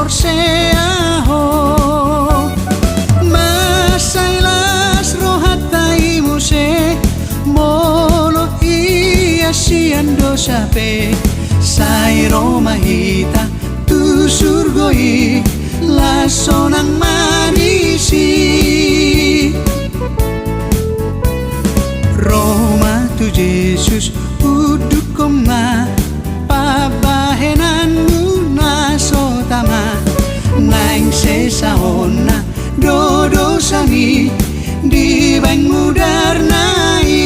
porseaho masailas rohatai muse molo ia siando sape sai romahita tu surgoi la sonang marisi Roma tu Jesus udukoma pabahenanmu na sotama naing sesahona dodo sami di bang mudarnai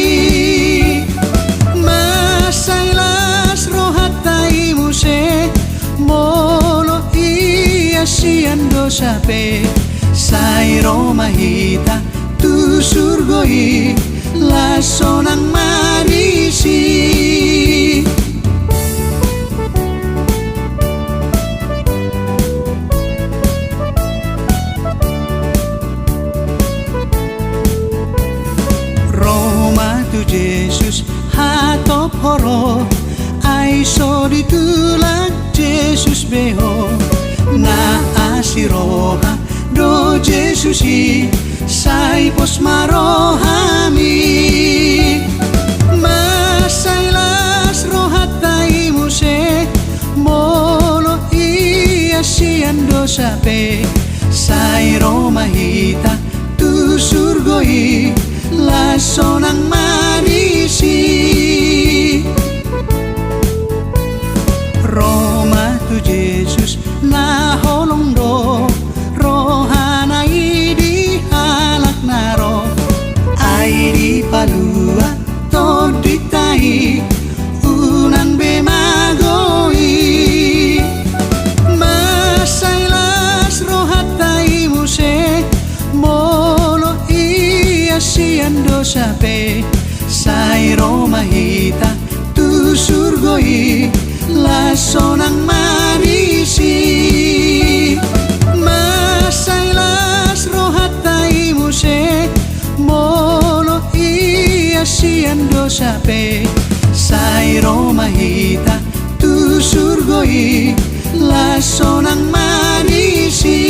masailas rohatai muse molo ia siando sape sai romahita tu surgoi la sonang marisi Roma tu Jesus hatop horo ai so ditulak Jesus beho na asiroha do Jesusi sai pos marohami masailas rohatai muse molo ia siando sape sai romahita tu surgoi la sonang marisi Roma tu Jesus na holong do rohanai di halak naro ai di palua to ditai unang bemagoi masailas rohatai muse molo ia siando sape sai romahita tu surgoi la sonang marisi masailas rohatai muse molo ia siando sape sai romahita tu surgoi la sonang marisi